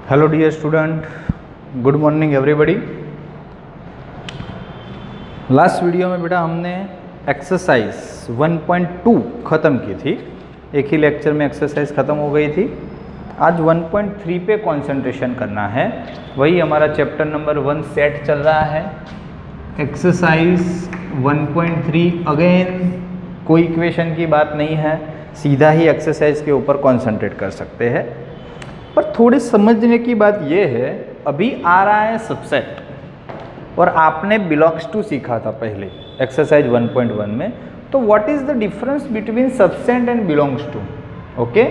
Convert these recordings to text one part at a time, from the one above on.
Hello dear student, good morning everybody. Last video में बेटा हमने एक्सरसाइज 1.2 ख़त्म की थी। एक ही लेक्चर में एक्सरसाइज ख़त्म हो गई थी। आज 1.3 पे कंसंट्रेशन करना है। वही हमारा चैप्टर नंबर 1 सेट चल रहा है। एक्सरसाइज 1.3 अगेन कोई इक्वेशन की बात नहीं है, सीधा ही एक्सरसाइज के ऊपर कंसंट्रेट कर सकते हैं। पर थोड़ी समझने की बात यह है, अभी आ रहा है सबसेट और आपने बिलोंग्स टू सीखा था पहले एक्सरसाइज 1.1 में। तो what is the difference between subset and belongs to? Okay,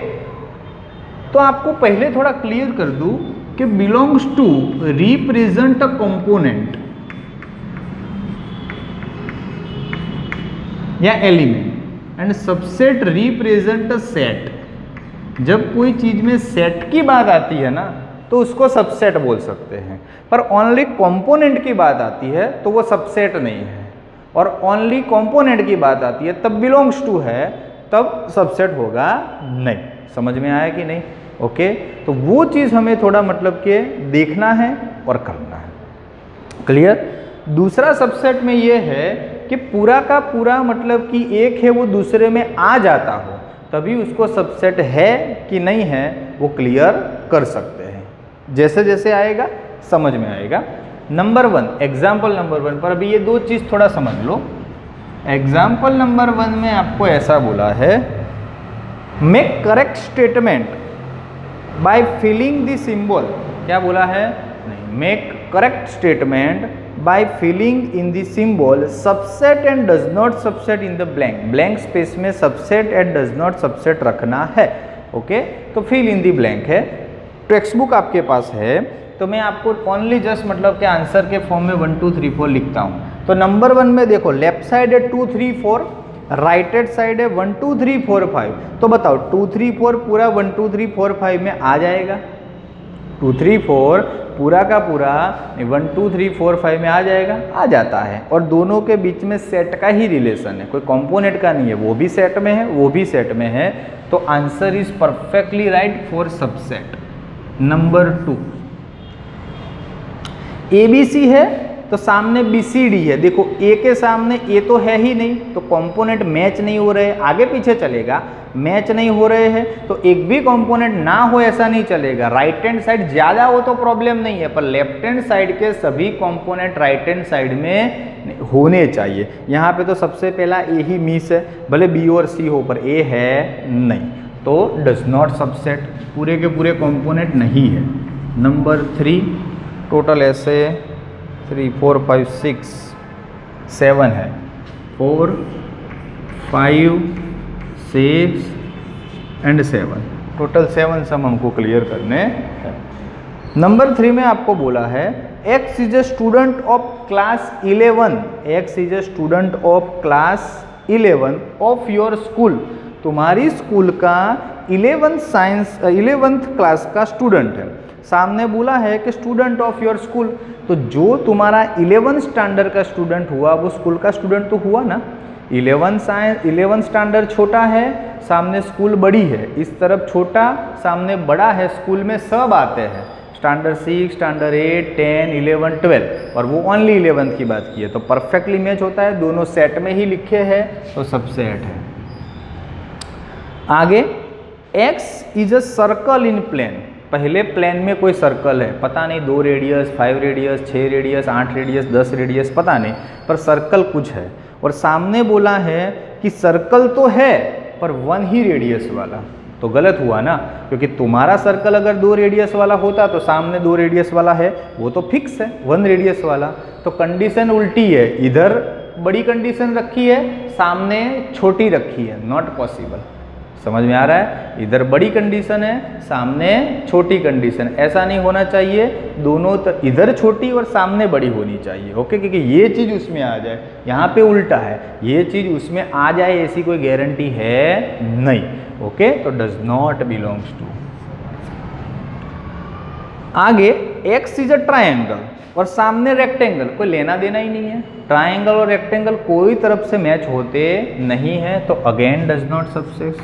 तो आपको पहले थोड़ा क्लियर कर दूं कि belongs to represent a component या element and subset represent a set. जब कोई चीज में सेट की बात आती है ना तो उसको सबसेट बोल सकते हैं, पर ओनली कंपोनेंट की बात आती है तो वो सबसेट नहीं है। और ओनली कंपोनेंट की बात आती है तब बिलोंग्स टू है, तब सबसेट होगा नहीं। समझ में आया कि नहीं? ओके, तो वो चीज हमें थोड़ा मतलब के देखना है और करना है। क्लियर? दूसरा सबसेट में ये है कि पूरा का पूरा मतलब कि एक है वो दूसरे में आ जाता हो, तभी उसको सबसेट है कि नहीं है वो क्लियर कर सकते हैं। जैसे जैसे आएगा समझ में आएगा। नंबर 1, एग्जाम्पल नंबर 1 पर अभी ये दो चीज़ थोड़ा समझ लो। एग्जाम्पल नंबर 1 में आपको ऐसा बोला है, make correct statement by filling the symbol. क्या बोला है? नहीं, make correct statement by filling in the symbol subset and does not subset in the blank space में subset and does not subset रखना है। ओके, तो fill in the blank है। Text book आपके पास है तो मैं आपको ओनली जस्ट मतलब के आंसर के फॉर्म में 1 2 3 4 लिखता हूँ। तो नंबर 1 में देखो, लेफ्ट साइड है 2 3 4, राइट हैंड साइड है 1 2 3 4 5। तो बताओ 2 3 4 पूरा 1 2 3 4 5 में आ जाएगा? 2 3 4 पूरा का पूरा 1 2 3 4 5 में आ जाएगा? आ जाता है। और दोनों के बीच में सेट का ही रिलेशन है, कोई कंपोनेंट का नहीं है। वो भी सेट में है, वो भी सेट में है। तो answer is perfectly right for subset. Number 2, ABC है तो सामने BCD है। देखो A के सामने A तो है ही नहीं, तो कंपोनेंट मैच नहीं हो रहे, आगे पीछे चलेगा। मैच नहीं हो रहे हैं तो एक भी कंपोनेंट ना हो ऐसा नहीं चलेगा। राइट हैंड साइड ज्यादा हो तो प्रॉब्लम नहीं है, पर लेफ्ट हैंड साइड के सभी कंपोनेंट राइट हैंड साइड में होने चाहिए। यहाँ पे तो सबसे पहला A ही मिस है, भले B और C हो पर A है नहीं, तो डज नॉट सबसेट, पूरे के पूरे कंपोनेंट नहीं है। नंबर 3, टोटल ऐसे 3 4 5 6 7 है। 4 5 6 एंड 7, टोटल 7 सम हमको क्लियर करने हैं। नंबर 3 में आपको बोला है, X is a student of class 11। X is a student of class 11 of your school. तुम्हारी स्कूल का 11th क्लास का स्टूडेंट है। सामने बोला है कि स्टूडेंट ऑफ योर स्कूल, तो जो तुम्हारा 11th स्टैंडर्ड का स्टूडेंट हुआ वो स्कूल का स्टूडेंट तो हुआ ना। 11th स्टैंडर्ड छोटा है, सामने स्कूल बड़ी है। इस तरफ छोटा, सामने बड़ा है। स्कूल में सब आते हैं, स्टैंडर्ड 6 स्टैंडर्ड 8 10 11 12, और वो ओनली 11th की बात की है। तो परफेक्टली मैच होता है, दोनों सेट में ही लिखे हैं तो सबसेट है। आगे, X is a circle in plane. पहले प्लेन में कोई सर्कल है, पता नहीं 2 radius 5 radius 6 radius 8 radius 10 radius पता नहीं, पर सर्कल कुछ है। और सामने बोला है कि सर्कल तो है पर 1 ही रेडियस वाला, तो गलत हुआ ना, क्योंकि तुम्हारा सर्कल अगर 2 रेडियस वाला होता तो सामने 2 रेडियस वाला है, वो तो फिक्स है 1 रेडियस वाला। तो कंडीशन उल्टी है, इधर बड़ी कंडीशन रखी है, सामने छोटी रखी है, नॉट पॉसिबल। समझ में आ रहा है? इधर बड़ी कंडीशन है, सामने छोटी कंडीशन। ऐसा नहीं होना चाहिए, दोनों इधर छोटी और सामने बड़ी होनी चाहिए। ओके, क्योंकि ये चीज उसमें आ जाए, यहाँ पे उल्टा है, ये चीज उसमें आ जाए ऐसी कोई गारंटी है नहीं। ओके, तो डज नॉट बिलोंग्स टू। आगे, X इज अ ट्रायंगल और सामने रेक्टेंगल, कोई लेना देना ही नहीं है। ट्रायंगल और रेक्टेंगल कोई तरफ से मैच होते नहीं है, तो again does not subset.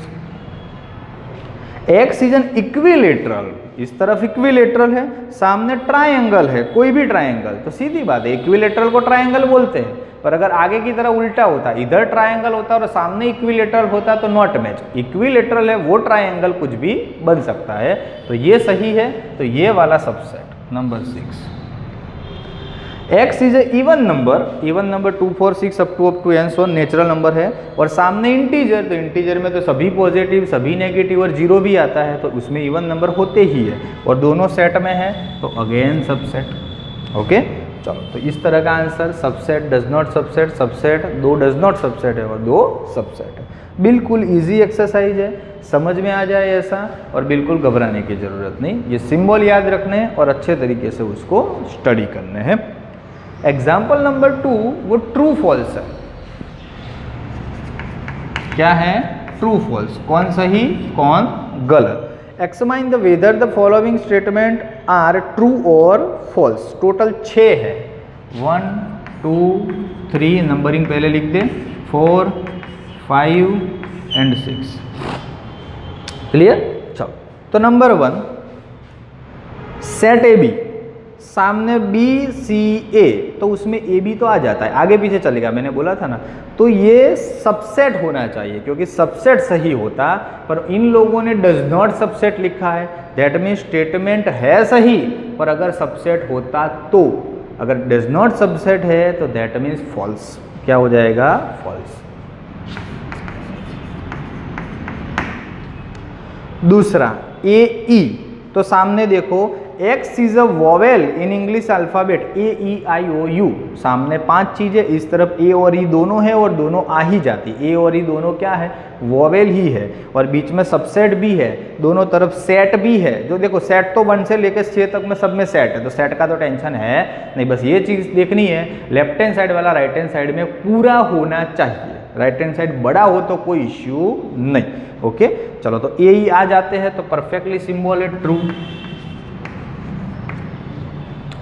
X is an equilateral इस तरफ इक्विलेटरल है, सामने ट्रायंगल है, कोई भी ट्रायंगल, तो सीधी बात है इक्विलेटरल को ट्रायंगल बोलते हैं। पर अगर आगे की तरह उल्टा होता, इधर ट्रायंगल होता और सामने इक्विलेटरल होता तो नॉट मैच। इक्विलेटरल है वो ट्रायंगल कुछ भी बन सकता है, तो ये सही है। तो ये वाला subset number 6। x is a even number 2 4 6 up to n so natural number है, और सामने इंटीजर, तो इंटीजर में तो सभी पॉजिटिव सभी नेगेटिव और जीरो भी आता है, तो उसमें इवन नंबर होते ही है, और दोनों सेट में है तो अगेन सबसेट। ओके, चलो तो इस तरह का answer subset, does not subset, subset, दो डज नॉट सबसेट है और दो सबसेट है। बिल्कुल इजी एक्सरसाइज है, समझ में आ जाए ऐसा, और बिल्कुल घबराने की जरूरत नहीं। ये सिंबल याद रखने हैं और अच्छे तरीके से उसको स्टडी करने हैं। एग्जाम्पल नंबर 2 वो ट्रू फॉल्स है। क्या है? ट्रू फॉल्स, कौन सही कौन गलत। Examine the whether the following statement are true और फॉल्स। टोटल 6 है, 1 2 3, नंबरिंग पहले लिख दे, 4 5 एंड 6। क्लियर? चलो तो नंबर 1, सेट ए बी, सामने बी सी ए, तो उसमें ए बी तो आ जाता है, आगे पीछे चलेगा, मैंने बोला था ना। तो ये सबसेट होना चाहिए, क्योंकि सबसेट सही होता, पर इन लोगों ने डज नॉट सबसेट लिखा है। दैट मीन्स स्टेटमेंट है सही, पर अगर सबसेट होता तो, अगर डज नॉट सबसेट है तो दैट मीन्स फॉल्स। क्या हो जाएगा? फॉल्स। दूसरा ए ई, तो सामने देखो X is a vowel in English alphabet AEIOU। सामने 5 चीजें, इस तरफ ए और ई दोनों है और दोनों आ ही जाती। ए और ई दोनों क्या है? वोवेल ही है, और बीच में सबसेट भी है, दोनों तरफ सेट भी है। जो देखो सेट तो 1 से लेकर 6 तक में सब में सेट है, तो सेट का तो टेंशन है नहीं, बस ये चीज देखनी है लेफ्ट हैंड साइड वाला राइट हैंड साइड में पूरा होना चाहिए। राइट हैंड साइड बड़ा हो तो कोई इश्यू नहीं। ओके, चलो तो ए ई आ जाते हैं, तो परफेक्टली सिंबल है ट्रू।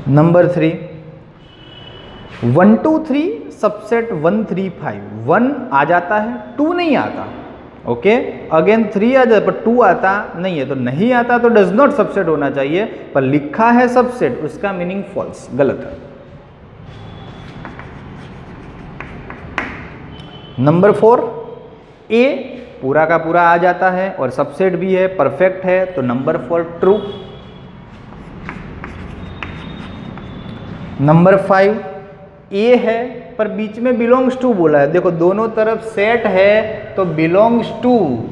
नंबर 3, 1 2 3 सबसेट 1 3 5, 1 आ जाता है 2 नहीं आता। ओके, अगेन 3 आ जाता पर 2 आता नहीं है, तो नहीं आता तो डज नॉट सबसेट होना चाहिए, पर लिखा है सबसेट, उसका मीनिंग फॉल्स, गलत है। नंबर 4, ए पूरा का पूरा आ जाता है और सबसेट भी है, परफेक्ट है, तो नंबर 4 ट्रू। नंबर 5, ए है पर बीच में बिलोंग्स टू बोला है। देखो दोनों तरफ सेट है तो बिलोंग्स टू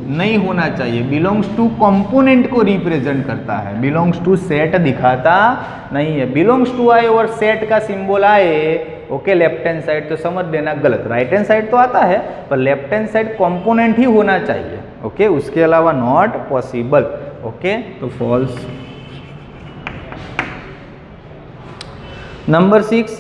नहीं होना चाहिए, बिलोंग्स टू कंपोनेंट को रिप्रेजेंट करता है, बिलोंग्स टू सेट दिखाता नहीं है। बिलोंग्स टू आए और सेट का सिंबल आए, ओके, लेफ्ट हैंड साइड, तो समझ लेना गलत। राइट हैंड साइड तो आता है पर लेफ्ट हैंड साइड कंपोनेंट ही होना चाहिए। ओके, उसके अलावा नॉट पॉसिबल। ओके, तो false. Number 6,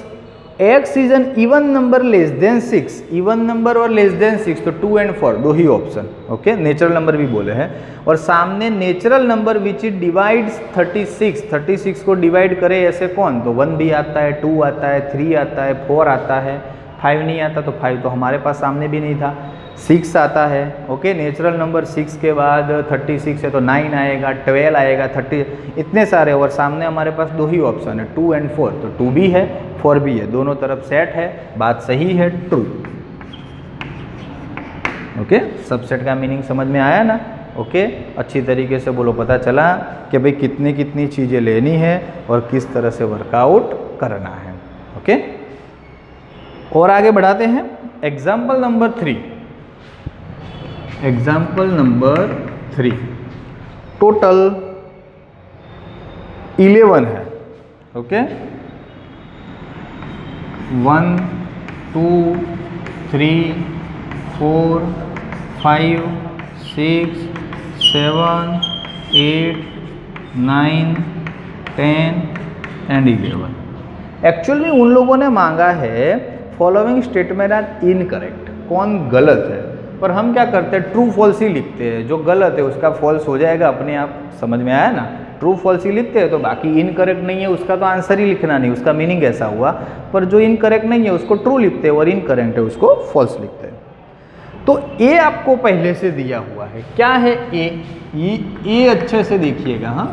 x is an even number less than 6। Even number और लेस देन 6, तो 2 एंड 4 दो ही ऑप्शन। ओके, नेचुरल नंबर भी बोले हैं, और सामने natural number which is divides 36। 36 को डिवाइड करे ऐसे कौन? तो 1 भी आता है, 2 आता है, 3 आता है, 4 आता है, 5 नहीं आता, तो 5 तो हमारे पास सामने भी नहीं था। 6 आता है। ओके, नेचुरल नंबर 6 के बाद 36 है तो 9 आएगा, 12 आएगा, 30, इतने सारे, और सामने हमारे पास दो ही ऑप्शन है 2 एंड 4, तो 2 भी है 4 भी है, दोनों तरफ सेट है, बात सही है, ट्रू। ओके, सबसेट का मीनिंग समझ में आया ना? ओके, अच्छी तरीके से बोलो, पता चला कि भाई कितनी कितनी चीज़ें लेनी है और किस तरह से वर्कआउट करना है। ओके, और आगे बढ़ाते हैं। Example number 3, example number 3, total 11 है। Okay, 1 2 3 4 5 6 7 8 9 10 and 11। एक्चुअल में उन लोगों ने मांगा है फॉलोइंग स्टेटमेंट आर इनकरेक्ट, कौन गलत है, पर हम क्या करते हैं ट्रू फॉल्स ही लिखते हैं, जो गलत है उसका फॉल्स हो जाएगा अपने आप। समझ में आया ना? ट्रू फॉल्स ही लिखते हैं, तो बाकी इनकरेक्ट नहीं है उसका तो आंसर ही लिखना नहीं, उसका मीनिंग ऐसा हुआ। पर जो इनकरेक्ट नहीं है उसको ट्रू लिखते हैं और इनकरेक्ट है उसको फॉल्स लिखते हैं। तो ए आपको पहले से दिया हुआ है, क्या है ए? ये अच्छे से देखिएगा। हाँ,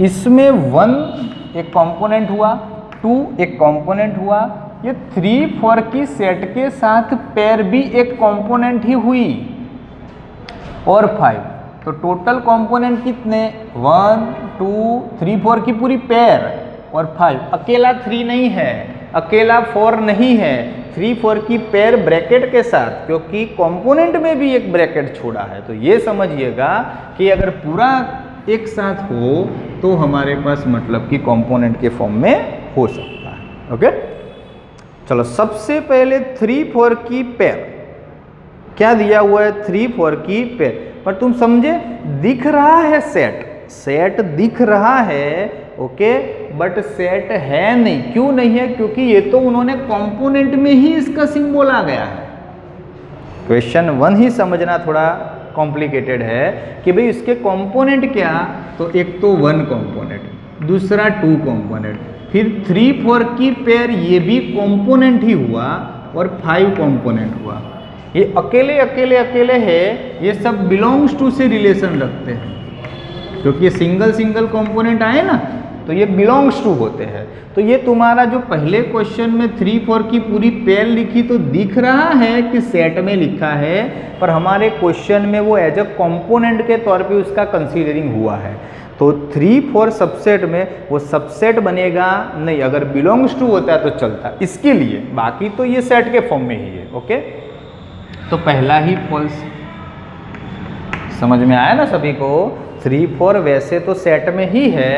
इसमें 1 एक कंपोनेंट हुआ, 2 एक कंपोनेंट हुआ, ये 3 4 की सेट के साथ पेयर भी एक कंपोनेंट ही हुई, और 5। तो टोटल कंपोनेंट कितने, 1 2 3 4 की पूरी पेयर, और 5 अकेला 3 नहीं है, अकेला 4 नहीं है, 3 4 की पेयर ब्रैकेट के साथ, क्योंकि कंपोनेंट में भी एक ब्रैकेट छोड़ा है। तो ये समझिएगा कि अगर पूरा एक साथ हो तो हमारे पास मतलब कि कंपोनेंट के फॉर्म में हो सकता है। ओके, चलो सबसे पहले 3 4 की पेयर क्या दिया हुआ है, 3 4 की पेयर, पर तुम समझे दिख रहा है सेट दिख रहा है, ओके, बट सेट है नहीं। क्यों नहीं है, क्योंकि ये तो उन्होंने कंपोनेंट में ही इसका सिंबल आ गया है। क्वेश्चन 1 ही समझना थोड़ा कॉम्प्लिकेटेड है कि भाई इसके कंपोनेंट क्या, तो एक तो 1 कंपोनेंट, दूसरा 2 कंपोनेंट, फिर 3 4 की पेयर ये भी कंपोनेंट ही हुआ, और 5 कंपोनेंट हुआ। ये अकेले अकेले अकेले है, ये सब बिलोंग्स टू से रिलेशन रखते हैं, क्योंकि ये सिंगल कंपोनेंट आए ना, तो ये बिलोंग्स टू होते हैं। तो ये तुम्हारा जो पहले क्वेश्चन में 3 4 की पूरी पेयर लिखी तो दिख रहा है कि सेट में लिखा है, पर हमारे क्वेश्चन में वो एज अ कंपोनेंट के तौर पे उसका कंसीडरिंग हुआ है। तो 3 4 सबसेट में वो सबसेट बनेगा नहीं, अगर बिलोंग्स टू होता है तो चलता इसके लिए, बाकी तो ये सेट के फॉर्म में ही है। ओके, तो पहला ही फॉल्स। समझ में आया ना सभी को, 3 4 वैसे तो सेट में ही है,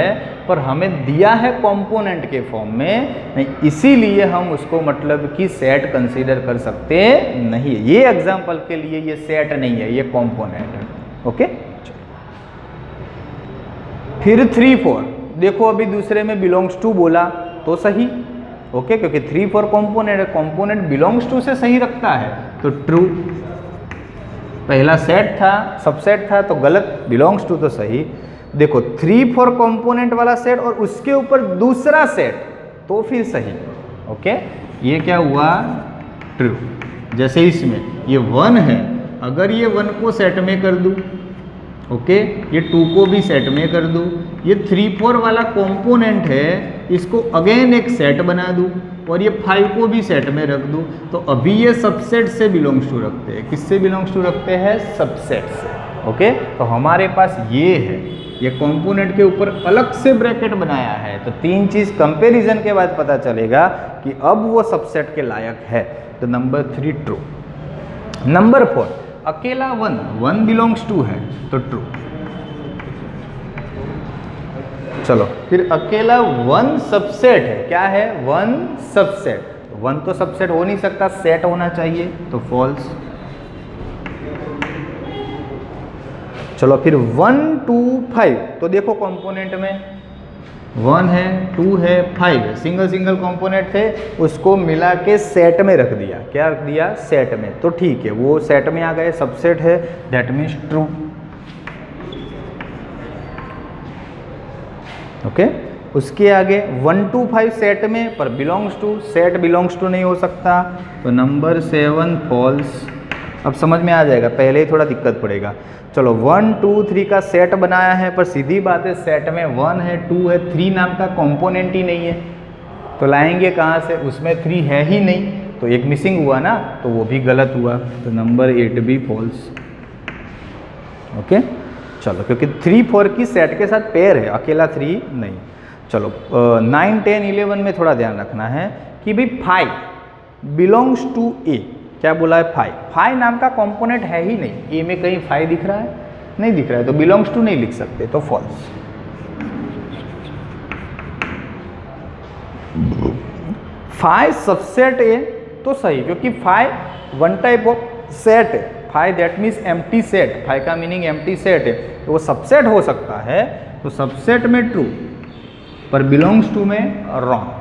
पर हमें दिया है कंपोनेंट के फॉर्म में, नहीं इसीलिए हम उसको मतलब कि सेट कंसीडर कर सकते नहीं है। ये एग्जांपल के लिए ये सेट नहीं है, ये कंपोनेंट है। ओके, फिर 3 4 देखो, अभी दूसरे में बिलोंग्स टू बोला तो सही, ओके, क्योंकि 3 4 कंपोनेंट है, कंपोनेंट बिलोंग्स टू से सही रखता है तो ट्रू। पहला सेट था, सबसेट था तो गलत, बिलोंग्स टू तो सही। देखो 3 4 कंपोनेंट वाला सेट और उसके ऊपर दूसरा सेट तो फिर सही। ओके, ये क्या हुआ, ट्रू। जैसे इसमें ये 1 है, अगर ये 1 को सेट में कर दूं, ओके, ये 2 को भी सेट में कर दूं, ये 3 4 वाला कंपोनेंट है, इसको अगेन एक सेट बना दूं, और ये 5 को भी सेट में रख दूं, तो अभी ये सबसेट से बिलोंग्स टू रखते हैं। किससे बिलोंग्स टू रखते हैं, सबसेट से। ओके, तो हमारे पास ये है, ये कंपोनेंट के ऊपर अलग से ब्रैकेट बनाया है, तो 3 चीज कंपैरिजन के बाद पता चलेगा कि अब वो सबसेट के लायक है। तो नंबर 3 ट्रू। नंबर 4 अकेला 1 बिलोंग्स टू है तो ट्रू। चलो फिर अकेला 1 सबसेट है, क्या है, 1 सबसेट। 1 तो सबसेट हो नहीं सकता, सेट होना चाहिए, तो फॉल्स। चलो फिर 1 2 5, तो देखो कंपोनेंट में 1 है, 2 है, 5 है, सिंगल कंपोनेंट थे, उसको मिला के सेट में रख दिया। क्या रख दिया, सेट में, तो ठीक है, वो सेट में आ गए, सबसेट है, दैट मीन्स ट्रू। ओके, उसके आगे 1 2 5 सेट में, पर belongs to, set belongs to नहीं हो सकता, तो नंबर 7 फॉल्स। अब समझ में आ जाएगा, पहले ही थोड़ा दिक्कत पड़ेगा। चलो 1 2 3 का सेट बनाया है, पर सीधी बात है सेट में 1 है, 2 है, 3 नाम का कंपोनेंट ही नहीं है, तो लाएंगे कहाँ से, उसमें 3 है ही नहीं, तो एक मिसिंग हुआ ना, तो वो भी गलत हुआ, तो नंबर 8 भी फॉल्स। ओके, चलो क्योंकि 3 4 की सेट के साथ पेयर है, अकेला 3 नहीं। चलो 9 10 11 में थोड़ा ध्यान रखना है कि भाई 5 बिलोंग्स टू ए। क्या बोला है, 5 नाम का कंपोनेंट है ही नहीं, ए में कहीं 5 दिख रहा है, नहीं दिख रहा है, तो बिलोंग्स टू नहीं लिख सकते, तो फॉल्स। 5 सबसेट ए तो सही, क्योंकि 5 1 टाइप ऑफ सेट है, 5 दैट मीन्स एम्प्टी सेट, 5 का मीनिंग एम्प्टी सेट है, तो वो सबसेट हो सकता है, तो सबसेट में ट्रू, पर बिलोंग्स टू में रॉन्ग।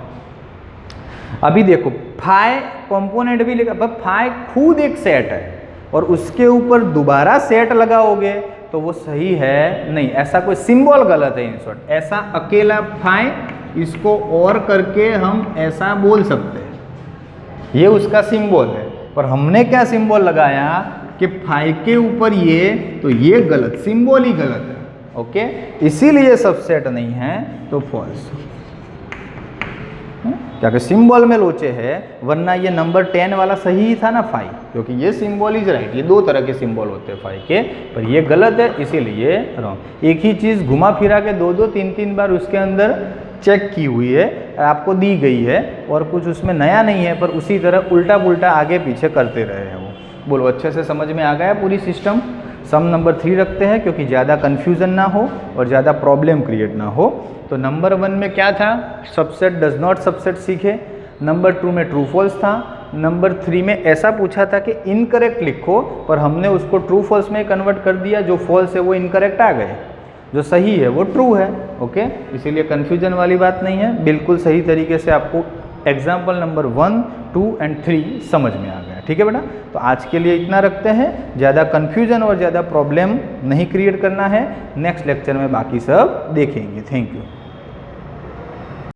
अभी देखो 5 कंपोनेंट भी लिखा, पर 5 खुद एक सेट है, और उसके ऊपर दोबारा सेट लगाओगे तो वो सही है नहीं, ऐसा कोई सिंबल गलत है। इन शॉर्ट ऐसा अकेला 5 इसको और करके हम ऐसा बोल सकते हैं, ये उसका सिंबल है, पर हमने क्या सिंबल लगाया कि 5 के ऊपर ये, तो ये गलत, सिंबल ही गलत है। ओके, इसीलिए सबसेट नहीं है तो फॉल्स। क्या कि सिंबल में लोचे है, वरना ये नंबर 10 वाला सही ही था ना 5, क्योंकि ये सिंबल इज राइट। ये दो तरह के सिंबल होते हैं 5 के, पर ये गलत है इसीलिए रॉन्ग। एक ही चीज़ घुमा फिरा के 2-2 3-3 बार उसके अंदर चेक की हुई है, आपको दी गई है, और कुछ उसमें नया नहीं है, पर उसी तरह उल्टा पुल्टा आगे पीछे करते रहे हैं वो। बोलो अच्छे से समझ में आ गया पूरी सिस्टम। सम नंबर 3 रखते हैं क्योंकि ज़्यादा कन्फ्यूज़न ना हो और ज़्यादा प्रॉब्लम क्रिएट ना हो। तो नंबर 1 में क्या था, सबसेट डज नॉट सबसेट सीखे। नंबर 2 में ट्रू फॉल्स था। नंबर 3 में ऐसा पूछा था कि इनकरेक्ट लिखो, पर हमने उसको ट्रू फॉल्स में कन्वर्ट कर दिया। जो फॉल्स है वो इनकरेक्ट आ गए, जो सही है वो ट्रू है। ओके, इसीलिए कन्फ्यूजन वाली बात नहीं है, बिल्कुल सही तरीके से आपको एग्जाम्पल नंबर 1, 2 एंड 3 समझ में आ गया। ठीक है बेटा, तो आज के लिए इतना रखते हैं। ज़्यादा कन्फ्यूजन और ज़्यादा प्रॉब्लम नहीं क्रिएट करना है। नेक्स्ट लेक्चर में बाकी सब देखेंगे। Thank you.